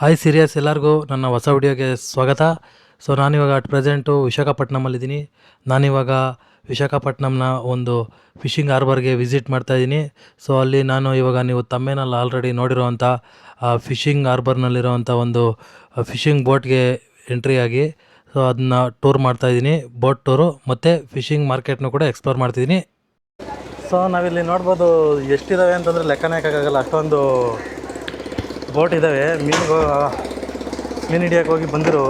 Hi serious ಎಲ್ಲರಿಗೂ ನನ್ನ ಹೊಸ ವಿಡಿಯೋಗೆ ಸ್ವಾಗತ. ಸೊ ನಾನಿವಾಗ ಅಟ್ ಪ್ರೆಸೆಂಟು ವಿಶಾಖಪಟ್ಟಣಮಲ್ಲಿದ್ದೀನಿ. ನಾನಿವಾಗ ವಿಶಾಖಪಟ್ಟಣಂನ ಒಂದು ಫಿಶಿಂಗ್ ಹಾರ್ಬರ್ಗೆ ವಿಸಿಟ್ ಮಾಡ್ತಾಯಿದ್ದೀನಿ. ಸೊ ಅಲ್ಲಿ ನಾನು ಇವಾಗ ನೀವು ತಮ್ಮೇನಲ್ಲಿ ಆಲ್ರೆಡಿ ನೋಡಿರೋವಂಥ ಫಿಶಿಂಗ್ ಹಾರ್ಬರ್ನಲ್ಲಿರೋವಂಥ ಒಂದು ಫಿಶಿಂಗ್ ಬೋಟ್ಗೆ ಎಂಟ್ರಿ ಆಗಿ ಸೊ ಅದನ್ನ ಟೂರ್ ಮಾಡ್ತಾಯಿದ್ದೀನಿ, ಬೋಟ್ ಟೂರು ಮತ್ತು ಫಿಶಿಂಗ್ ಮಾರ್ಕೆಟ್ನು ಕೂಡ ಎಕ್ಸ್ಪ್ಲೋರ್ ಮಾಡ್ತಿದ್ದೀನಿ. ಸೊ ನಾವಿಲ್ಲಿ ನೋಡ್ಬೋದು ಎಷ್ಟಿದ್ದಾವೆ ಅಂತಂದರೆ ಲೆಕ್ಕನೇ ಹಾಕೋಕ್ಕಾಗಲ್ಲ, ಅಷ್ಟೊಂದು ಬೋಟ್ ಇದ್ದಾವೆ. ಮೀನು ಹಿಡಿಯೋಕೆ ಹೋಗಿ ಬಂದಿರೋ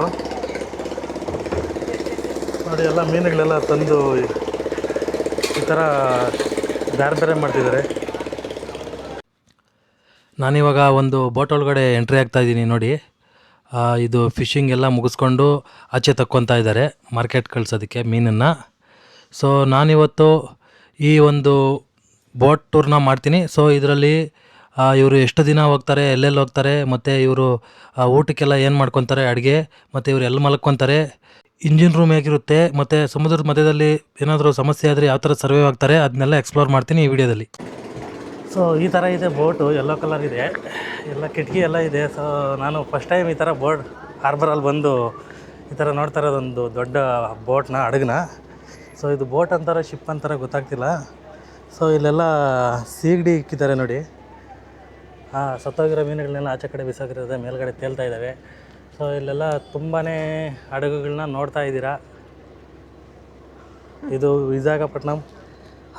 ನೋಡಿ, ಎಲ್ಲ ಮೀನುಗಳೆಲ್ಲ ತಂದು ಈ ಥರ ಬೇರೆ ಬೇರೆ ಮಾಡ್ತಿದ್ದಾರೆ. ನಾನಿವಾಗ ಒಂದು ಬೋಟ್ ಒಳಗಡೆ ಎಂಟ್ರಿ ಆಗ್ತಾಯಿದ್ದೀನಿ ನೋಡಿ. ಇದು ಫಿಶಿಂಗ್ ಎಲ್ಲ ಮುಗಿಸ್ಕೊಂಡು ಆಚೆ ತಕ್ಕೊತಾ ಇದ್ದಾರೆ ಮಾರ್ಕೆಟ್ ಕಳ್ಸೋದಕ್ಕೆ ಮೀನನ್ನು. ಸೊ ನಾನಿವತ್ತು ಈ ಒಂದು ಬೋಟ್ ಟೂರ್ನ ಮಾಡ್ತೀನಿ. ಸೊ ಇದರಲ್ಲಿ ಇವರು ಎಷ್ಟು ದಿನ ಹೋಗ್ತಾರೆ, ಎಲ್ಲೆಲ್ಲಿ ಹೋಗ್ತಾರೆ, ಮತ್ತು ಇವರು ಊಟಕ್ಕೆಲ್ಲ ಏನು ಮಾಡ್ಕೊತಾರೆ, ಅಡುಗೆ, ಮತ್ತು ಇವರು ಎಲ್ಲಿ ಮಲ್ಕೊತಾರೆ, ಇಂಜಿನ್ ರೂಮ್ ಹೇಗಿರುತ್ತೆ, ಮತ್ತು ಸಮುದ್ರದ ಮಧ್ಯದಲ್ಲಿ ಏನಾದರೂ ಸಮಸ್ಯೆ ಆದರೆ ಯಾವ ಥರ ಸರ್ವೈವ್ ಆಗ್ತಾರೆ, ಅದನ್ನೆಲ್ಲ ಎಕ್ಸ್ಪ್ಲೋರ್ ಮಾಡ್ತೀನಿ ಈ ವಿಡಿಯೋದಲ್ಲಿ. ಸೊ ಈ ಥರ ಇದೆ ಬೋಟು, ಯೆಲ್ಲೋ ಕಲರ್ ಇದೆ, ಎಲ್ಲ ಕಿಟಕಿ ಎಲ್ಲ ಇದೆ. ಸೊ ನಾನು ಫಸ್ಟ್ ಟೈಮ್ ಈ ಥರ ಬೋಟ್ ಹಾರ್ಬರಲ್ಲಿ ಬಂದು ಈ ಥರ ನೋಡ್ತಾ ಇರೋದೊಂದು ದೊಡ್ಡ ಬೋಟ್ನ, ಹಡಗನ್ನ. ಸೊ ಇದು ಬೋಟ್ ಅಂತಾರ ಶಿಪ್ ಅಂತಾರ ಗೊತ್ತಾಗ್ತಿಲ್ಲ. ಸೊ ಇಲ್ಲೆಲ್ಲ ಸೀಗಡಿ ಇಕ್ಕಿದ್ದಾರೆ ನೋಡಿ. ಸತ್ತೋಗಿರೋ ಮೀನುಗಳನ್ನೆಲ್ಲ ಆಚೆ ಕಡೆ ಬಿಸಾಕಿರೋದೆ ಮೇಲ್ಗಡೆ ತೇಲ್ತಾ ಇದ್ದಾವೆ. ಸೊ ಇಲ್ಲೆಲ್ಲ ತುಂಬಾ ಹಡಗುಗಳನ್ನ ನೋಡ್ತಾ ಇದ್ದೀರಾ. ಇದು ವಿಶಾಖಪಟ್ಟಣಂ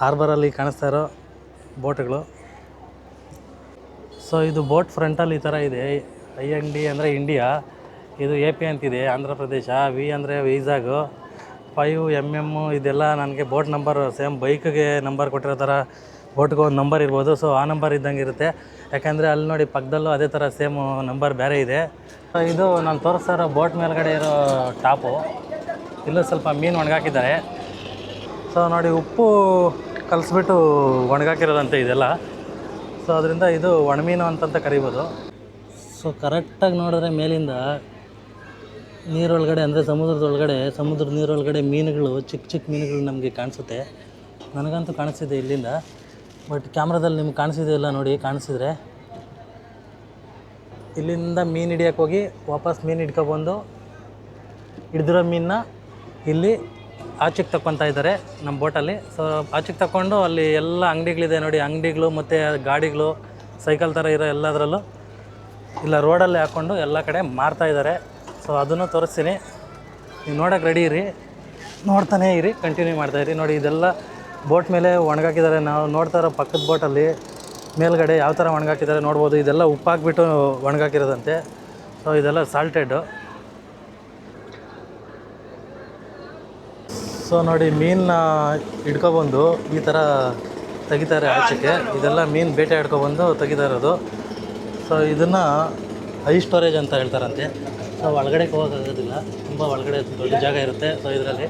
ಹಾರ್ಬರಲ್ಲಿ ಕಾಣಿಸ್ತಾ ಇರೋ ಬೋಟ್ಗಳು. ಸೊ ಇದು ಬೋಟ್ ಫ್ರಂಟಲ್ಲಿ ಈ ಥರ ಇದೆ. IND ಅಂದರೆ ಇಂಡಿಯಾ, ಇದು AP ಅಂತಿದೆ ಆಂಧ್ರ ಪ್ರದೇಶ, V ಅಂದರೆ ವೈಜಾಗು, 5MM ಇದೆಲ್ಲ ನನಗೆ ಬೋಟ್ ನಂಬರ್ ಸೇಮ್ ಬೈಕ್ಗೆ ನಂಬರ್ ಕೊಟ್ಟಿರೋ ಥರ ಬೋಟ್ಗೆ ಒಂದು ನಂಬರ್ ಇರ್ಬೋದು. ಸೊ ಆ ನಂಬರ್ ಇದ್ದಂಗೆ ಇರುತ್ತೆ, ಯಾಕೆಂದರೆ ಅಲ್ಲಿ ನೋಡಿ ಪಕ್ಕದಲ್ಲೂ ಅದೇ ಥರ ಸೇಮ್ ನಂಬರ್ ಬೇರೆ ಇದೆ. ಇದು ನಾನು ತೋರಿಸ್ತಾ ಇರೋ ಬೋಟ್ ಮೇಲ್ಗಡೆ ಇರೋ ಟಾಪು. ಇಲ್ಲೂ ಸ್ವಲ್ಪ ಮೀನು ಒಣಗಾಕಿದ್ದಾರೆ. ಸೊ ನೋಡಿ ಉಪ್ಪು ಕಲಿಸ್ಬಿಟ್ಟು ಒಣಗಾಕಿರೋದಂತೆ ಇದೆಲ್ಲ. ಸೊ ಅದರಿಂದ ಇದು ಒಣಮೀನು ಅಂತಂತ ಕರಿಬೋದು. ಸೊ ಕರೆಕ್ಟಾಗಿ ನೋಡಿದ್ರೆ ಮೇಲಿಂದ ನೀರೊಳಗಡೆ ಅಂದರೆ ಸಮುದ್ರದ ನೀರೊಳಗಡೆ ಮೀನುಗಳು, ಚಿಕ್ಕ ಚಿಕ್ಕ ಮೀನುಗಳು ನಮಗೆ ಕಾಣಿಸುತ್ತೆ. ನನಗಂತೂ ಕಾಣಿಸ್ತಿದೆ ಇಲ್ಲಿಂದ, ಬಟ್ ಕ್ಯಾಮ್ರಾದಲ್ಲಿ ನಿಮ್ಗೆ ಕಾಣಿಸಿದೆ ಇಲ್ಲ ನೋಡಿ. ಕಾಣಿಸಿದ್ರೆ ಇಲ್ಲಿಂದ ಮೀನು ಹಿಡಿಯೋಕೆ ಹೋಗಿ ವಾಪಸ್ ಮೀನು ಹಿಡ್ಕೊಬಂದು ಹಿಡಿದಿರೋ ಮೀನನ್ನ ಇಲ್ಲಿ ಆಚೆಗೆ ತಗೊತಾ ಇದ್ದಾರೆ ನಮ್ಮ ಬೋಟಲ್ಲಿ. ಸೊ ಆಚೆಗೆ ತಗೊಂಡು ಅಲ್ಲಿ ಎಲ್ಲ ಅಂಗಡಿಗಳಿದೆ ನೋಡಿ, ಅಂಗಡಿಗಳು ಮತ್ತು ಗಾಡಿಗಳು, ಸೈಕಲ್ ಥರ ಇರೋ ಎಲ್ಲದರಲ್ಲೂ ಇಲ್ಲ ರೋಡಲ್ಲಿ ಹಾಕ್ಕೊಂಡು ಎಲ್ಲ ಕಡೆ ಮಾರ್ತಾಯಿದ್ದಾರೆ. ಸೊ ಅದನ್ನು ತೋರಿಸ್ತೀನಿ, ನೀವು ನೋಡೋಕೆ ರೆಡಿ ಇರಿ, ನೋಡ್ತಾನೇ ಇರಿ, ಕಂಟಿನ್ಯೂ ಮಾಡ್ತಾಯಿರಿ. ನೋಡಿ ಇದೆಲ್ಲ ಬೋಟ್ ಮೇಲೆ ಒಣಗಾಕಿದ್ದಾರೆ. ನಾವು ನೋಡ್ತಾ ಇರೋ ಪಕ್ಕದ ಬೋಟಲ್ಲಿ ಮೇಲ್ಗಡೆ ಯಾವ ಥರ ಒಣಗಾಕಿದ್ದಾರೆ ನೋಡ್ಬೋದು. ಇದೆಲ್ಲ ಉಪ್ಪಾಕ್ಬಿಟ್ಟು ಒಣಗಾಕಿರೋದಂತೆ. ಸೊ ಇದೆಲ್ಲ ಸಾಲ್ಟೆಡ್ಡು. ಸೊ ನೋಡಿ ಮೀನನ್ನ ಹಿಡ್ಕೊಬಂದು ಈ ಥರ ತೆಗಿತಾರೆ ಆಚೆಗೆ. ಇದೆಲ್ಲ ಮೀನು ಬೇಟೆ ಹಿಡ್ಕೊಬಂದು ತೆಗಿತಾ ಇರೋದು. ಸೊ ಇದನ್ನು ಸ್ಟೋರೇಜ್ ಅಂತ ಹೇಳ್ತಾರಂತೆ. ಸೊ ಒಳಗಡೆ ಹೋಗೋಕ್ಕಾಗೋದಿಲ್ಲ, ತುಂಬ ಒಳಗಡೆ ದೊಡ್ಡ ಜಾಗ ಇರುತ್ತೆ. ಸೊ ಇದರಲ್ಲಿ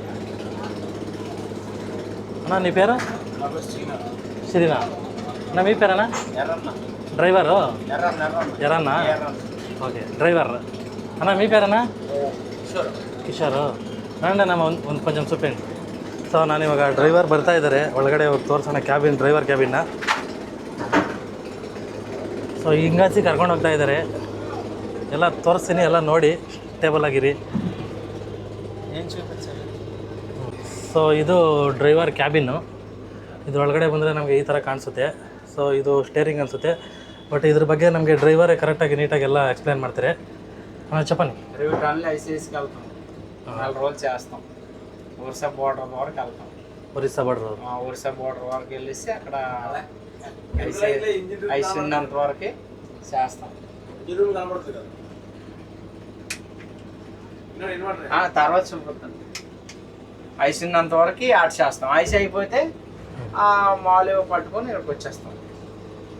ಅಣ್ಣ ನಿಮ್ಮ పేరు? ಶ್ರೀನಾ. ಅಣ್ಣ మీ పేరಣ್ಣ? డ్రైవరు ఎర్రన్న. Okay driver. అన్న మీ పేరಣ್ಣ? ಕಿಶೋರು. రండి ನಮ್ಮ ಒಂದು ಕೊಂಚ చూపండి. ಸೊ ನಾನಿವಾಗ ಡ್ರೈವರ್ ಬರ್ತಾ ಇದ್ದಾರೆ ಒಳಗಡೆ ಹೋಗಿ ತೋರಿಸೋಣ ಕ್ಯಾಬಿನ್, ಡ್ರೈವರ್ ಕ್ಯಾಬಿನ್ನ. ಸೊ ಹಿಂಗಾಸಿ ಕರ್ಕೊಂಡು ಹೋಗ್ತಾ ಇದ್ದಾರೆ. ಎಲ್ಲ ತೋರಿಸ್ತೀನಿ, ಎಲ್ಲ ನೋಡಿ ಸ್ಟೇಬಲ್ ಆಗಿರಿ. ಸೊ ಇದು ಡ್ರೈವರ್ ಕ್ಯಾಬಿನ್ನು. ಇದ್ರೊಳಗಡೆ ಬಂದರೆ ನಮಗೆ ಈ ಥರ ಕಾಣಿಸುತ್ತೆ. ಸೊ ಇದು ಸ್ಟೇರಿಂಗ್ ಅನಿಸುತ್ತೆ, ಬಟ್ ಇದ್ರ ಬಗ್ಗೆ ನಮಗೆ డ్రైవరే కరెక్ట్గా నీట్గా ಎಲ್ಲ ఎక్స్ప్లెయిన్ ಮಾಡ್ತಾರೆ. చెప్పండి. రివ్యూటాన్ని ఐసీఎస్కి వెళ్తాం, 4 రోజులు చేస్తాం. ఒరిస్సా బోర్డర్ వరకు వెళ్తాం. ఒరిస్సా బోర్డర్ వరకు వెళ్ళేసి అక్కడ ఐస్ ఉన్నంత వరకు చేస్తాం. తర్వాత చూపుతాం. ఐస్ ఉన్నంత వరకు యాడ్ చేస్తాం. ఐస్ అయిపోతే మాలు పట్టుకొని ఇక్కడికి వచ్చేస్తాం.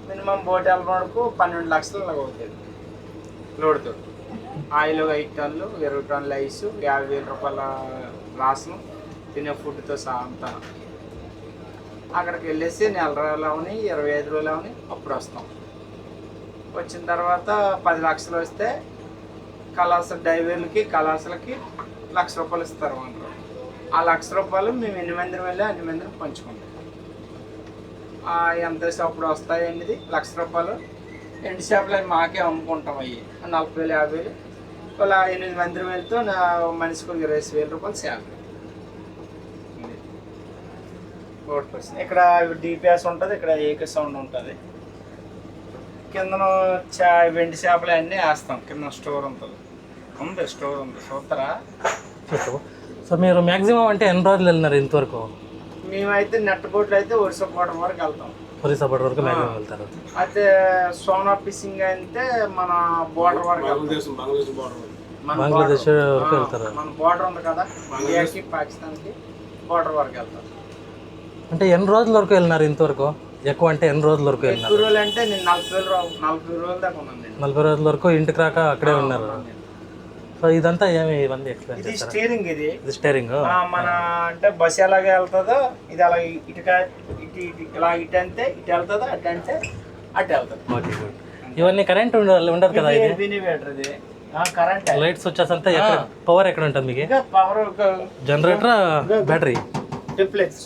మినిమం బోట్ వెళ్ళడానికి 12 లక్షలు అవుతుంది లోడ్తో. ఆయిల్ 5 టన్నులు, 20 టన్నుల ఐసు, 50,000 రూపాయల రాసం, తినే ఫుడ్తో సహా అంతా. అక్కడికి వెళ్ళేసి 4 రోజులు అవని, 25 రోజులు అవని అప్పుడు వస్తాం. వచ్చిన తర్వాత 10 లక్షలు వస్తే కళాశాల డ్రైవర్లకి, కళాశాలకి 1,00,000 రూపాయలు ఇస్తారు అందరూ. ఆ 1,00,000 రూపాయలు మేము ఎన్ని మందిని వెళ్ళి అన్ని మందిని పంచుకుంటాం. ఎంత అప్పుడు వస్తాయి అనేది 1,00,000 రూపాయలు ఎండు చేపలు అవి మాకే అమ్ముకుంటాం. అవి 40,000 50,000 ఇలా 8 మంది వెళ్తూ మనిషికి 20,000 రూపాయలు శాలరీ. బోట్ పర్సన్ ఇక్కడ డిపిఎస్ ఉంటుంది, ఇక్కడ ఏకే సౌండ్ ఉంటుంది. కింద వెండి చేపలు అన్నీ వేస్తాం. కింద స్టోర్ ఉంటుంది, స్టోర్ ఉంది చూస్తారా. సో మీరు మ్యాక్సిమం అంటే ఎన్ని రోజులు వెళ్ళినారు ఇంతవరకు? మేమైతే నెట్ బోట్లు అయితే ఒరిస్సా బోర్డర్ వరకు వెళ్తాం. ఒరిస్సా బోర్డర్ వరకు మ్యాక్సిమం వెళ్తారు. అయితే సోనా ఫిషింగ్ అయితే మన బోర్డర్ వరకు బంగ్లాదేశ్ వరకు వెళ్తారు. మన బోర్డర్ ఉంది కదా, ఇండియాకి పాకిస్తాన్కి బోర్డర్ వరకు వెళ్తాం. అంటే ఎన్ని రోజుల వరకు వెళ్ళినారు ఇంతవరకు? ఎక్కువ అంటే ఎన్ని రోజుల వరకు వెళ్ళినారు? 40 రోజులు అంటే నేను 40 రోజుల దాకా ఉన్నాను. 40 రోజుల వరకు ఇంటికి రాక అక్కడే ఉన్నారు. సో ఇదంతా ఏమి ఇవన్నీ ఎక్స్ప్లెయిన్ ఇది చేస్తారా? స్టీరింగ్. ఇది స్టీరింగ్ మన అంటే బస్ ఎలాగే వెళ్తుందో ఇది అలా ఇటు ఇలా ఇటు అంటే ఇటు వెళ్తుందో, అటు అంటే అటు వెళ్తుంది. Okay good. ఇవన్నీ కరెంట్ ఉండదు కదా? ఇది ఇన్వర్టర్, ఇది కరెంట్. లైట్స్ వచ్చేసి అంతా పవర్ ఎక్కడ ఉంటుంది మీకు? పవర్ జనరేటర్, బ్యాటరీ, రిప్లేస్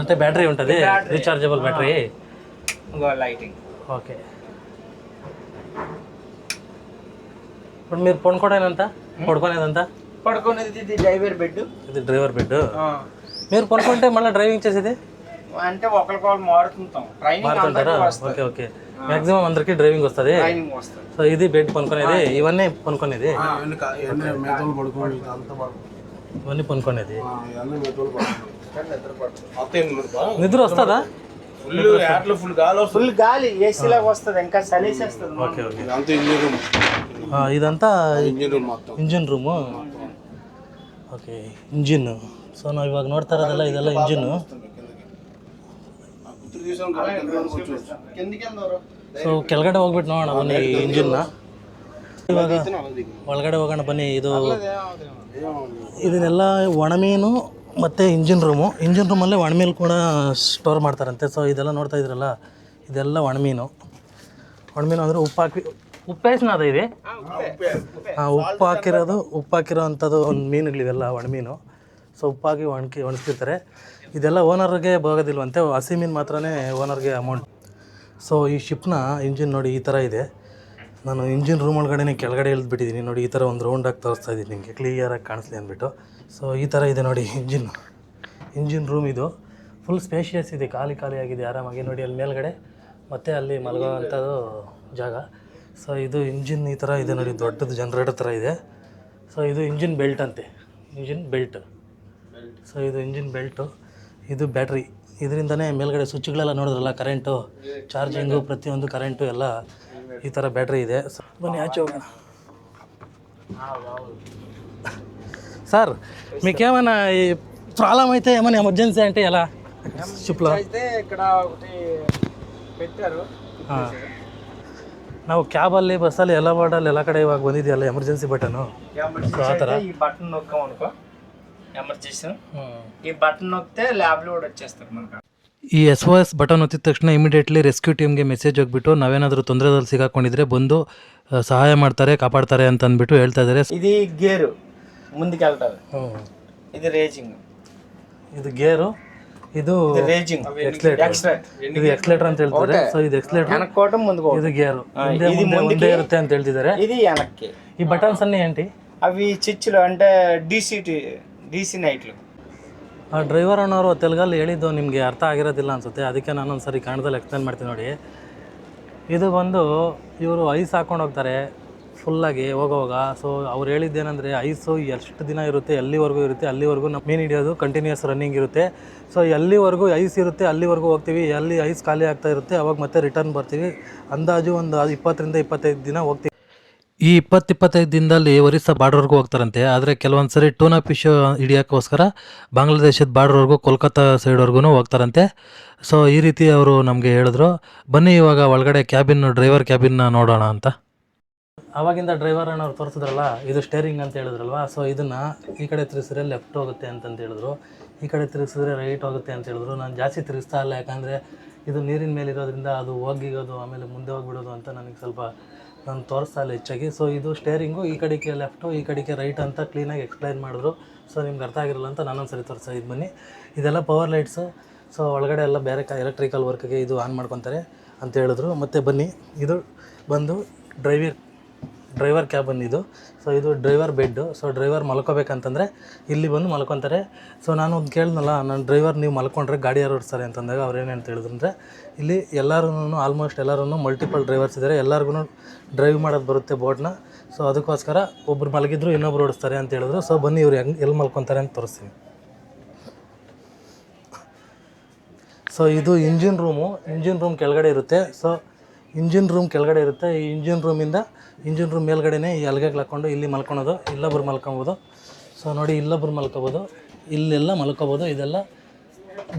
అంటే బ్యాటరీ ఉంటుంది, రీఛార్జబుల్ బ్యాటరీ, లైటింగ్. ఓకే. ఇప్పుడు మీరు పడుకోవడానికి పడుకునేదంతా? పడుకునేది ఇది డ్రైవర్ బెడ్. ఇది డ్రైవర్ బెడ్. మీరు పడుకుంటే మళ్ళీ డ్రైవింగ్ చేసేది అంటే ఒకరికొకరు మారుతుంటాం. మారుతుంటారా? Okay okay. మ్యాక్సిమం అందరికి డ్రైవింగ్ వస్తుంది. సో ఇది బెడ్ పనుకునేది, ఇవన్నీ పనుకునేది, ఇవన్నీ పనుకునేది. నిద్ర వస్తుందా? ఫుల్ గాలి ఏసీ లాగా వస్తుంది, ఇంకా చలిసేస్తుంది. Okay okay. ఇదంతా engine room. Okay, engine. So ನಾವು ಇವಾಗ ನೋಡ್ತಾ ಇರೋದಲ್ಲ ಇದೆಲ್ಲ ಇಂಜಿನ್ನು. ಸೊ ಕೆಳಗಡೆ ಹೋಗ್ಬಿಟ್ಟು ನೋಡೋಣ ಬನ್ನಿ ಇಂಜಿನ್ನ. ಇವಾಗ ಒಳಗಡೆ ಹೋಗೋಣ ಬನ್ನಿ. ಇದನ್ನೆಲ್ಲ ಒಣಮೀನು ಮತ್ತು ಇಂಜಿನ್ ರೂಮಲ್ಲಿ ಒಣಮೀನು ಕೂಡ ಸ್ಟೋರ್ ಮಾಡ್ತಾರಂತೆ. ಸೊ ಇದೆಲ್ಲ ನೋಡ್ತಾ ಇದ್ರಲ್ಲ, ಇದೆಲ್ಲ ಒಣಮೀನು ಅಂದರೆ ಉಪ್ಪೇಸ್ನ ಅದು ಇದೆ. ಉಪ್ಪು ಹಾಕಿರೋ ಅಂಥದ್ದು ಒಂದು ಮೀನುಗಳಿವೆಲ್ಲ ಒಣಮೀನು. ಸೊ ಉಪ್ಪಾಕಿ ಒಣಗಿಸ್ತಿರ್ತಾರೆ. ಇದೆಲ್ಲ ಓನರ್ಗೆ ಬೋಗೋದಿಲ್ವಂತೆ, ಹಸಿ ಮೀನು ಮಾತ್ರನೇ ಓನರ್ಗೆ ಅಮೌಂಟ್. ಸೊ ಈ ಶಿಪ್ನ ಇಂಜಿನ್ ನೋಡಿ ಈ ಥರ ಇದೆ. ನಾನು ಇಂಜಿನ್ ರೂಮ್ ಒಳಗಡೆ ಕೆಳಗಡೆ ಇಳಿದ್ಬಿಟ್ಟಿದ್ದೀನಿ ನೋಡಿ. ಈ ಥರ ಒಂದು ರೌಂಡಾಗಿ ತೋರಿಸ್ತಾ ಇದ್ದೀನಿ ನಿಮಗೆ ಕ್ಲಿಯರಾಗಿ ಕಾಣಿಸ್ಲಿ ಅಂದ್ಬಿಟ್ಟು. ಸೊ ಈ ಥರ ಇದೆ ನೋಡಿ ಇಂಜಿನ್ ರೂಮ್. ಇದು ಫುಲ್ ಸ್ಪೇಷಿಯಸ್ ಇದೆ, ಖಾಲಿಯಾಗಿದೆ ಆರಾಮಾಗಿ ನೋಡಿ. ಅಲ್ಲಿ ಮೇಲ್ಗಡೆ ಮತ್ತು ಅಲ್ಲಿ ಮಲಗೋ ಅಂಥದ್ದು ಜಾಗ. ಸೊ ಇದು ಇಂಜಿನ್ ಈ ಥರ ಇದೆ ನೋಡಿ, ದೊಡ್ಡದು ಜನರೇಟರ್ ಥರ ಇದೆ. ಸೊ ಇದು ಇಂಜಿನ್ ಬೆಲ್ಟ್ ಅಂತೆ, ಸೊ ಇದು ಇಂಜಿನ್ ಬೆಲ್ಟು. ಇದು ಬ್ಯಾಟ್ರಿ, ಇದರಿಂದನೇ ಮೇಲ್ಗಡೆ ಸ್ವಿಚ್ಗಳೆಲ್ಲ ನೋಡಿದ್ರಲ್ಲ, ಕರೆಂಟು, ಚಾರ್ಜಿಂಗು, ಪ್ರತಿಯೊಂದು ಕರೆಂಟು ಎಲ್ಲ ಈ ಥರ ಬ್ಯಾಟ್ರಿ ಇದೆ. ಸೊ ಬನ್ನಿ ಆಚೆ ಹೋಗೋಣ. సార్ మీకేమైనా ఈ ప్రాబ్లం అయితే ఏమైనా ఎమర్జెన్సీ అంటే ఎలా షిప్లో? అయితే ఇక్కడ ఒకటి పెట్టారు. ನಾವು ಕ್ಯಾಬಲ್ಲಿ ಬಸ್ಸಲ್ಲಿ ಎಲ್ಲ ಮಾಡಲ್ಲಿ ಎಲ್ಲ ಕಡೆ ಇವಾಗ ಬಂದಿದೆಯಲ್ಲ ಎಮರ್ಜೆನ್ಸಿ ಬಟನು. ಆ ಥರ ఈ బటన్ నొక్కాం అనుకో ఎమర్జెన్సీ, ఈ బటన్ నొక్కితే ల్యాబ్లో కూడా వచ్చేస్తారు మనకు. ಈ SOS ಬಟನ್ ಒತ್ತಿದ ತಕ್ಷಣ ಇಮಿಡಿಯೇಟ್ಲಿ ರೆಸ್ಕ್ಯೂ ಟೀಮ್ಗೆ ಮೆಸೇಜ್ ಹೋಗ್ಬಿಟ್ಟು ನಾವೇನಾದರೂ ತೊಂದರೆದಲ್ಲಿ ಸಿಗಾಕೊಂಡಿದ್ರೆ ಬಂದು ಸಹಾಯ ಮಾಡ್ತಾರೆ, ಕಾಪಾಡ್ತಾರೆ ಅಂತ ಅಂದ್ಬಿಟ್ಟು ಹೇಳ್ತಾ ಇದ್ದಾರೆ. ఇది గేరు ముందుకు వెళ్తారు, ఇది రేజింగ్, ಇದು ಗೇರು, ಇದು ರೇಜಿಂಗ್, ಇದು ಎಕ್ಸ್ಲೇಟರ್ ಅಂತ ಹೇಳ್ತಾರೆ. ಸೊ ಇದು ಎಕ್ಸ್ಲೇಟರ್, వెనక్కోవటం ముందుకు, ಇದು ಗೇರು, ఇది ಮುಂದೆ ಇರುತ್ತೆ ಅಂತ ಹೇಳ್ತಿದ್ದಾರೆ. ఇది వెనక్కి. ఈ బటన్స్ అన్నీ ఏంటి? అవి చిచ్చులు అంటే డీసీ నైట్లు. ಆ ಡ್ರೈವರ್ ಅನ್ನೋರು ತೆಲುಗಲ್ಲಿ ಹೇಳಿದ್ದು ನಿಮಗೆ ಅರ್ಥ ಆಗಿರೋದಿಲ್ಲ ಅನಿಸುತ್ತೆ, ಅದಕ್ಕೆ ನಾನೊಂದು ಸರಿ ಕನ್ನಡದಲ್ಲಿ ಎಕ್ಸ್ಪ್ಲೇನ್ ಮಾಡ್ತೀನಿ ನೋಡಿ. ಇದು ಬಂದು ಇವರು ಐಸ್ ಹಾಕೊಂಡು ಹೋಗ್ತಾರೆ ಫುಲ್ಲಾಗಿ ಹೋಗೋವಾಗ. ಸೊ ಅವ್ರು ಹೇಳಿದ್ದೇನೆಂದರೆ ಐಸು ಎಷ್ಟು ದಿನ ಇರುತ್ತೆ, ಎಲ್ಲಿವರೆಗೂ ಇರುತ್ತೆ, ಅಲ್ಲಿವರೆಗೂ ನಮ್ಮ ಮೀನು ಹಿಡಿಯೋದು ಕಂಟಿನ್ಯೂಸ್ ರನ್ನಿಂಗ್ ಇರುತ್ತೆ. ಸೊ ಎಲ್ಲಿವರೆಗೂ ಐಸ್ ಇರುತ್ತೆ ಅಲ್ಲಿವರೆಗೂ ಹೋಗ್ತೀವಿ, ಎಲ್ಲಿ ಐಸ್ ಖಾಲಿ ಆಗ್ತಾ ಇರುತ್ತೆ ಅವಾಗ ಮತ್ತೆ ರಿಟರ್ನ್ ಬರ್ತೀವಿ. ಅಂದಾಜು ಒಂದು 20ರಿಂದ 25 ದಿನ ಹೋಗ್ತೀವಿ. ಈ 20-25 ದಿನದಲ್ಲಿ ಒರಿಸ್ಸಾ ಬಾರ್ಡರ್ವರೆಗೂ ಹೋಗ್ತಾರಂತೆ. ಆದರೆ ಕೆಲವೊಂದು ಸರಿ ಟೂನಾ ಫಿಶ್ ಹಿಡಿಯೋಕ್ಕೋಸ್ಕರ ಬಾಂಗ್ಲಾದೇಶದ ಬಾರ್ಡರ್ವರೆಗೂ ಕೋಲ್ಕತ್ತಾ ಸೈಡ್ವರೆಗೂ ಹೋಗ್ತಾರಂತೆ. ಸೊ ಈ ರೀತಿ ಅವರು ನಮಗೆ ಹೇಳಿದ್ರು. ಬನ್ನಿ ಇವಾಗ ಒಳಗಡೆ ಡ್ರೈವರ್ ಕ್ಯಾಬಿನ್ನ ನೋಡೋಣ ಅಂತ. ಆವಾಗಿಂದ ಡ್ರೈವರ್ ಅನ್ನೋರು ತೋರಿಸಿದ್ರಲ್ಲ, ಇದು ಸ್ಟೇರಿಂಗ್ ಅಂತ ಹೇಳಿದ್ರಲ್ವ. ಸೊ ಇದನ್ನು ಈ ಕಡೆ ತಿರುಗಿಸಿದ್ರೆ ಲೆಫ್ಟ್ ಹೋಗುತ್ತೆ ಅಂತಂತ ಹೇಳಿದ್ರು, ಈ ಕಡೆ ತಿರುಗಿಸಿದ್ರೆ ರೈಟ್ ಹೋಗುತ್ತೆ ಅಂತ ಹೇಳಿದ್ರು. ನಾನು ಜಾಸ್ತಿ ತಿರುಗಿಸ್ತಾ ಇಲ್ಲ, ಯಾಕಂದರೆ ಇದು ನೀರಿನ ಮೇಲೆ ಇರೋದ್ರಿಂದ ಅದು ಹೋಗಿಗೋದು ಆಮೇಲೆ ಮುಂದೆ ಹೋಗ್ಬಿಡೋದು ಅಂತ ನನಗೆ ಸ್ವಲ್ಪ ನಾನು ತೋರಿಸ್ತಾ ಇಲ್ಲ ಹೆಚ್ಚಾಗಿ. ಸೊ ಇದು ಸ್ಟೇರಿಂಗು, ಈ ಕಡೆಗೆ ಲೆಫ್ಟು, ಈ ಕಡೆಗೆ ರೈಟ್ ಅಂತ ಕ್ಲೀನಾಗಿ ಎಕ್ಸ್ಪ್ಲೈನ್ ಮಾಡಿದ್ರು. ಸೊ ನಿಮ್ಗೆ ಅರ್ಥ ಆಗಿರಲ್ಲ ಅಂತ ನಾನೊಂದು ಸರಿ ತೋರಿಸ್ತಾ ಇದ್ದು ಬನ್ನಿ. ಇದೆಲ್ಲ ಪವರ್ ಲೈಟ್ಸು. ಸೊ ಒಳಗಡೆ ಎಲ್ಲ ಬೇರೆ ಎಲೆಕ್ಟ್ರಿಕಲ್ ವರ್ಕ್ಗೆ ಇದು ಆನ್ ಮಾಡ್ಕೊತಾರೆ. ಅಂತ ಹೇಳಿದ್ರು. ಮತ್ತು ಬನ್ನಿ, ಇದು ಬಂದು ಡ್ರೈವರ್ ಕ್ಯಾಬನ್ ಇದು. ಸೊ ಇದು ಡ್ರೈವರ್ ಬೆಡ್ಡು. ಸೊ ಡ್ರೈವರ್ ಮಲ್ಕೋಬೇಕಂತಂದರೆ ಇಲ್ಲಿ ಬಂದು ಮಲ್ಕೊತಾರೆ. ಸೊ ನಾನು ಒಂದು ಕೇಳಿದ್ನಲ್ಲ, ನನ್ನ ಡ್ರೈವರ್ ನೀವು ಮಲ್ಕೊಂಡ್ರೆ ಗಾಡಿ ಯಾರು ಓಡಿಸ್ತಾರೆ ಅಂತಂದಾಗ ಅವ್ರು ಏನೇನು ಹೇಳಿದ್ರು ಅಂದರೆ, ಇಲ್ಲಿ ಎಲ್ಲರೂ ಆಲ್ಮೋಸ್ಟ್ ಎಲ್ಲರೂ ಮಲ್ಟಿಪಲ್ ಡ್ರೈವರ್ಸ್ ಇದ್ದಾರೆ, ಎಲ್ಲರಿಗೂ ಡ್ರೈವ್ ಮಾಡೋದು ಬರುತ್ತೆ ಬೋಟ್ನ. ಸೊ ಅದಕ್ಕೋಸ್ಕರ ಒಬ್ರು ಮಲಗಿದ್ರು ಇನ್ನೊಬ್ರು ಓಡಿಸ್ತಾರೆ ಅಂತ ಹೇಳಿದ್ರು. ಸೊ ಬನ್ನಿ ಇವ್ರು ಎಲ್ಲಿ ಮಲ್ಕೊತಾರೆ ಅಂತ ತೋರಿಸ್ತೀನಿ. ಸೊ ಇದು ಇಂಜಿನ್ ರೂಮ್ ಕೆಳಗಡೆ ಇರುತ್ತೆ. ಸೊ ಇಂಜಿನ್ ರೂಮ್ ಕೆಳಗಡೆ ಇರುತ್ತೆ. ಈ ಇಂಜಿನ್ ರೂಮ್ ಮೇಲ್ಗಡೆನೇ ಈ ಹಲಗೆಗಳು ಹಾಕ್ಕೊಂಡು ಇಲ್ಲಿ ಮಲ್ಕೊಳೋದು, ಇಲ್ಲೊಬ್ರು ಮಲ್ಕೊಬೋದು. ಸೊ ನೋಡಿ, ಇಲ್ಲೊಬ್ರು ಮಲ್ಕೊಬೋದು, ಇಲ್ಲೆಲ್ಲ ಮಲ್ಕೊಬೋದು. ಇದೆಲ್ಲ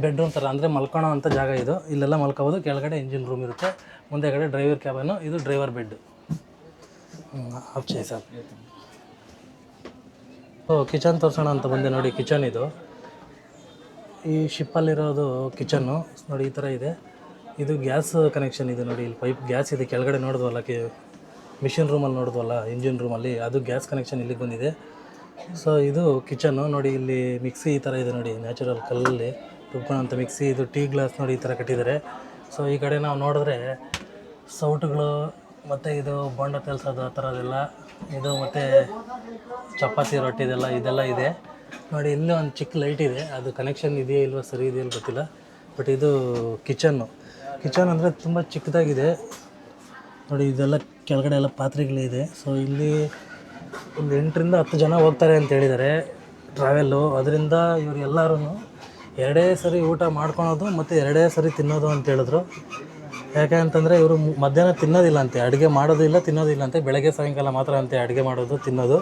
ಬೆಡ್ರೂಮ್ ಥರ, ಅಂದರೆ ಮಲ್ಕೊಳೋ ಅಂಥ ಜಾಗ ಇದು. ಇಲ್ಲೆಲ್ಲ ಮಲ್ಕೊಬೋದು. ಕೆಳಗಡೆ ಇಂಜಿನ್ ರೂಮ್ ಇರುತ್ತೆ, ಮುಂದೆಗಡೆ ಡ್ರೈವರ್ ಕ್ಯಾಬನ್ನು, ಇದು driver bed. Option sir. So kitchen ತೋರಿಸೋಣ ಅಂತ ಬಂದೆ. ನೋಡಿ ಕಿಚನ್ ಇದು, ಈ ಶಿಪ್ಪಲ್ಲಿರೋದು ಕಿಚನ್ನು. ನೋಡಿ ಈ ಥರ ಇದೆ. ಇದು ಗ್ಯಾಸ್ ಕನೆಕ್ಷನ್ ಇದೆ. ನೋಡಿ ಇಲ್ಲಿ ಪೈಪ್ ಗ್ಯಾಸ್ ಇದೆ. ಕೆಳಗಡೆ ನೋಡಿದ್ವಲ್ಲ, ಮಿಷಿನ್ ರೂಮಲ್ಲಿ ನೋಡಿದ್ವಲ್ಲ ಇಂಜಿನ್ ರೂಮಲ್ಲಿ, ಅದು ಗ್ಯಾಸ್ ಕನೆಕ್ಷನ್ ಇಲ್ಲಿಗೆ ಬಂದಿದೆ. ಸೊ ಇದು ಕಿಚನ್ನು. ನೋಡಿ ಇಲ್ಲಿ ಮಿಕ್ಸಿ ಈ ಥರ ಇದೆ. ನೋಡಿ ನ್ಯಾಚುರಲ್ ಕಲ್ಲಲ್ಲಿ ರುಬ್ಕೊಳ್ಳೋಂಥ ಮಿಕ್ಸಿ. ಇದು ಟೀ ಗ್ಲಾಸ್ ನೋಡಿ ಈ ಥರ ಕಟ್ಟಿದ್ದಾರೆ. ಸೊ ಈ ಕಡೆ ನಾವು ನೋಡಿದ್ರೆ ಸೌಟುಗಳು ಮತ್ತು ಇದು ಬೋಂಡ ತೆಲ್ಸೋದು ಆ ಥರದ್ದೆಲ್ಲ ಇದು, ಮತ್ತು ಚಪಾತಿ ರೊಟ್ಟಿದೆಲ್ಲ ಇದೆಲ್ಲ ಇದೆ. ನೋಡಿ ಇಲ್ಲಿ ಒಂದು ಚಿಕ್ಕ ಲೈಟ್ ಇದೆ, ಅದು ಕನೆಕ್ಷನ್ ಇದೆಯಾ ಇಲ್ವೋ ಸರಿ ಇದೆಯಲ್ಲ ಗೊತ್ತಿಲ್ಲ. ಬಟ್ ಇದು ಕಿಚನ್ ಅಂದರೆ ತುಂಬ ಚಿಕ್ಕದಾಗಿದೆ. ನೋಡಿ ಇದೆಲ್ಲ ಕೆಳಗಡೆ ಎಲ್ಲ ಪಾತ್ರೆಗಳಿದೆ. ಸೊ ಇಲ್ಲಿ ಒಂದು 8 ರಿಂದ 10 ಜನ ಹೋಗ್ತಾರೆ ಅಂತ ಹೇಳಿದ್ದಾರೆ ಟ್ರಾವೆಲ್ಲು. ಅದರಿಂದ ಇವರು ಎಲ್ಲರೂ 2 ಸರಿ ಊಟ ಮಾಡ್ಕೊಳೋದು ಮತ್ತು 2 ಸರಿ ತಿನ್ನೋದು ಅಂತ ಹೇಳಿದ್ರು. ಯಾಕೆ ಅಂತಂದರೆ ಇವರು ಮಧ್ಯಾಹ್ನ ತಿನ್ನೋದಿಲ್ಲ ಅಂತೆ, ಅಡುಗೆ ಮಾಡೋದಿಲ್ಲ ತಿನ್ನೋದಿಲ್ಲ ಅಂತೆ, ಬೆಳಗ್ಗೆ ಸಾಯಂಕಾಲ ಮಾತ್ರ ಅಂತೆ ಅಡುಗೆ ಮಾಡೋದು ತಿನ್ನೋದು.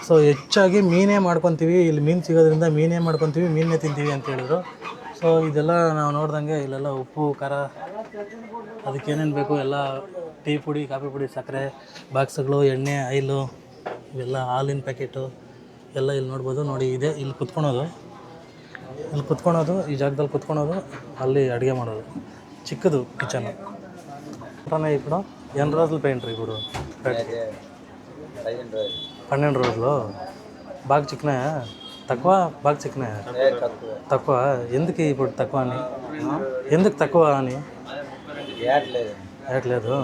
ಸೊ ಹೆಚ್ಚಾಗಿ ಮೀನೇ ಮಾಡ್ಕೊತೀವಿ, ಇಲ್ಲಿ ಮೀನು ಸಿಗೋದ್ರಿಂದ ಮೀನೇ ಮಾಡ್ಕೊತೀವಿ, ಮೀನೇ ತಿಂತೀವಿ ಅಂತ ಹೇಳಿದ್ರು. ಸೊ ಇದೆಲ್ಲ ನಾವು ನೋಡ್ದಂಗೆ ಇಲ್ಲೆಲ್ಲ ಉಪ್ಪು ಖಾರ ಅದಕ್ಕೇನೇನು ಬೇಕು ಎಲ್ಲ, ಟೀ ಪುಡಿ ಕಾಫಿ ಪುಡಿ ಸಕ್ಕರೆ ಬಾಕ್ಸ್ಗಳು, ಎಣ್ಣೆ ಆಯಿಲು, ಇವೆಲ್ಲ ಹಾಲಿನ ಪ್ಯಾಕೆಟು ಎಲ್ಲ ಇಲ್ಲಿ ನೋಡ್ಬೋದು. ನೋಡಿ ಇದೆ, ಇಲ್ಲಿ ಕುತ್ಕೊಳೋದು, ಈ ಜಾಗದಲ್ಲಿ ಕುತ್ಕೊಳೋದು, ಅಲ್ಲಿ ಅಡುಗೆ ಮಾಡೋದು. చిక్కదు కిచెన్ ఉంటున్నాయి ఇప్పుడు ఎన్ని రోజులు పెయింట్ ఇప్పుడు 12 రోజులు బాగా చిక్కినాయా బాగా చిక్కినాయా తక్కువ ఎందుకు ఇప్పుడు తక్కువ అని ఏట్లేదు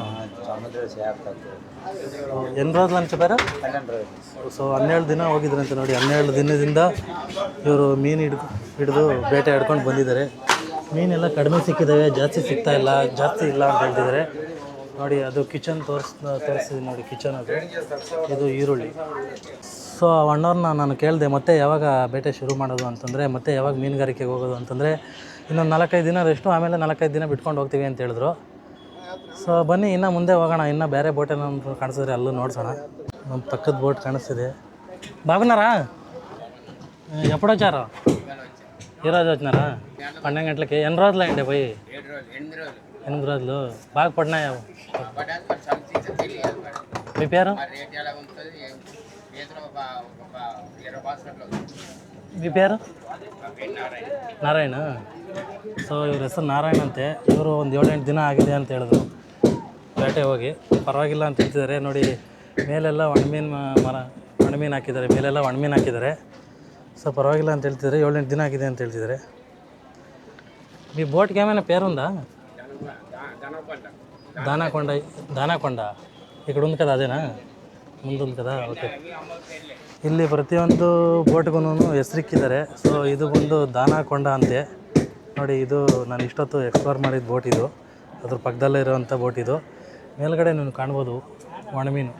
ఎన్ని రోజులు అని చెప్పారా 12 సో 12 ದಿನ ಹೋಗಿದ್ರಂತೆ ನೋಡಿ 12 ದಿನದಿಂದ ಇವರು ಮೀನು ಹಿಡಿದು ಬೇಟೆ ಆಡ್ಕೊಂಡು ಬಂದಿದ್ದಾರೆ ಮೀನೆಲ್ಲ ಕಡಿಮೆ ಸಿಕ್ಕಿದ್ದಾವೆ ಜಾಸ್ತಿ ಸಿಗ್ತಾ ಇಲ್ಲ ಜಾಸ್ತಿ ಇಲ್ಲ ಅಂತ ಹೇಳ್ತಿದ್ದಾರೆ ನೋಡಿ ಅದು ಕಿಚನ್ ತೋರಿಸ್ತಿದ್ದೀನಿ ನೋಡಿ ಕಿಚನ್ ಅದು ಇದು ಈರುಳ್ಳಿ ಸೊ ಅಣ್ಣವ್ರನ್ನ ನಾನು ಕೇಳಿದೆ ಮತ್ತೆ ಯಾವಾಗ ಬೇಟೆ ಶುರು ಮಾಡೋದು ಅಂತಂದರೆ ಮತ್ತೆ ಯಾವಾಗ ಮೀನುಗಾರಿಕೆಗೆ ಹೋಗೋದು ಅಂತಂದರೆ ಇನ್ನೊಂದು 4-5 ದಿನ ರೆಸ್ಟು ಆಮೇಲೆ 4-5 ದಿನ ಬಿಟ್ಕೊಂಡು ಹೋಗ್ತೀವಿ ಅಂತ ಹೇಳಿದ್ರು ಸೊ ಬನ್ನಿ ಇನ್ನೂ ಮುಂದೆ ಹೋಗೋಣ ಇನ್ನೂ ಬೇರೆ ಬೋಟ್ ಏನಾದ್ರು ಕಾಣಿಸಿದ್ರೆ ಅಲ್ಲೂ ನೋಡ್ಸೋಣ ನಮ್ಮ ಪಕ್ಕದ ಬೋಟ್ కానిస్తుంది బాగున్నారా ఎప్పుడు వచ్చారు ఈరోజు వచ్చినారా 12 గంటలకి ఎన్ని రోజులు అయింది పోయి 8 రోజులు బాగా పడినాయా మీ పేరు మీ పేరు ನಾರಾಯಣ ಸೊ ಇವ್ರ ಹೆಸರು ನಾರಾಯಣ ಅಂತೆ ಇವರು ಒಂದು 7-8 ದಿನ ಆಗಿದೆ ಅಂತ ಹೇಳಿದ್ರು ಬೇಟೆ ಹೋಗಿ ಪರವಾಗಿಲ್ಲ ಅಂತ ಹೇಳ್ತಿದ್ದಾರೆ ನೋಡಿ ಮೇಲೆಲ್ಲ ಒಣಮೀನು ಹಾಕಿದ್ದಾರೆ ಮೇಲೆಲ್ಲ ಒಣಮೀನು ಹಾಕಿದ್ದಾರೆ సో పర్వాగిಲ್ಲ ಅಂತ ಹೇಳ್ತಿದ್ದಾರೆ 7-8 ದಿನ ಆಗಿದೆ ಅಂತ ಹೇಳ್ತಿದ್ದಾರೆ మీ బోట్కి ఏమైనా పేరుందా దానాకొండ ఇక్కడ ఉంది కదా అదేనా ಮುಂದುಂದು కదా ಓಕೆ ಇಲ್ಲಿ ಪ್ರತಿಯೊಂದು ಬೋಟ್ಗೂ ಹೆಸರಿಕ್ಕಿದ್ದಾರೆ ಸೊ ಇದು ಬಂದು ದಾನಾಕೊಂಡ ಅಂತೆ ನೋಡಿ ಇದು ನಾನು ಇಷ್ಟೊತ್ತು ಎಕ್ಸ್ಪ್ಲೋರ್ ಮಾಡಿದ ಬೋಟ್ ಇದು ಅದ್ರ ಪಕ್ಕದಲ್ಲೇ ಇರೋವಂಥ ಬೋಟ್ ಇದು ಮೇಲ್ಗಡೆ ನೀವು ಕಾಣ್ಬೋದು ಒಣಮೀನು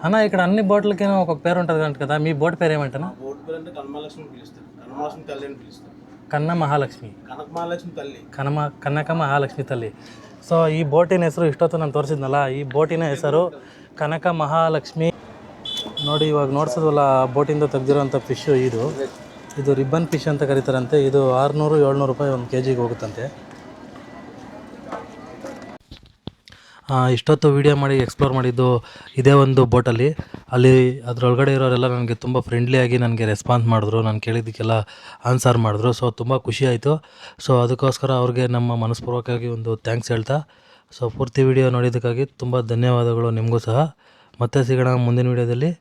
అన్న ఇక్కడ అన్ని బోట్లకి ఒక పేరు ఉంటుంది అంట కదా మీ బోట్ పేరు ఏమంటారా బోట్ పేరు అంటే కనమహాలక్ష్మి పిలుస్తారు కనమహాలక్ష్మి తల్లి అని పిలుస్తారు కన్న మహాలక్ష్మి కనకమహాలక్ష్మి తల్లి ಕನಕ ಮಹಾಲಕ್ಷ್ಮಿ ತಲ್ಲಿ ಸೊ ಈ ಬೋಟಿನ ಹೆಸರು ಇಷ್ಟೊತ್ತು ನಾನು ತೋರಿಸಿದ್ನಲ್ಲ ಈ ಬೋಟಿನ ಹೆಸರು ಕನಕ ಮಹಾಲಕ್ಷ್ಮಿ ನೋಡಿ ಇವಾಗ ನೋಡ್ಸೋದಲ್ಲ ಬೋಟಿಂದ ತೆಗ್ದಿರೋಂಥ ಫಿಶ್ಶು ಇದು ರಿಬ್ಬನ್ ಫಿಶ್ ಅಂತ ಕರೀತಾರಂತೆ ಇದು 600-700 ರೂಪಾಯಿ ಒಂದು ಕೆಜಿಗೆ ಹೋಗುತ್ತಂತೆ ಇಷ್ಟೊತ್ತು ವೀಡಿಯೋ ಮಾಡಿ ಎಕ್ಸ್ಪ್ಲೋರ್ ಮಾಡಿದ್ದು ಇದೇ ಒಂದು ಬೋಟಲ್ಲಿ ಅಲ್ಲಿ ಅದರೊಳಗಡೆ ಇರೋರೆಲ್ಲ ನನಗೆ ತುಂಬ ಫ್ರೆಂಡ್ಲಿಯಾಗಿ ನನಗೆ ರೆಸ್ಪಾನ್ಸ್ ಮಾಡಿದ್ರು ನಾನು ಕೇಳಿದ್ದಕ್ಕೆಲ್ಲ ಆನ್ಸರ್ ಮಾಡಿದ್ರು ಸೊ ತುಂಬ ಖುಷಿ ಆಯಿತು ಸೊ ಅದಕ್ಕೋಸ್ಕರ ಅವ್ರಿಗೆ ನಮ್ಮ ಮನಸ್ಪೂರ್ವಕವಾಗಿ ಒಂದು ಥ್ಯಾಂಕ್ಸ್ ಹೇಳ್ತಾ ಸೊ ಪೂರ್ತಿ ವೀಡಿಯೋ ನೋಡಿದ್ದಕ್ಕಾಗಿ ತುಂಬ ಧನ್ಯವಾದಗಳು ನಿಮಗೂ ಸಹ ಮತ್ತೆ ಸಿಗೋಣ ಮುಂದಿನ ವೀಡಿಯೋದಲ್ಲಿ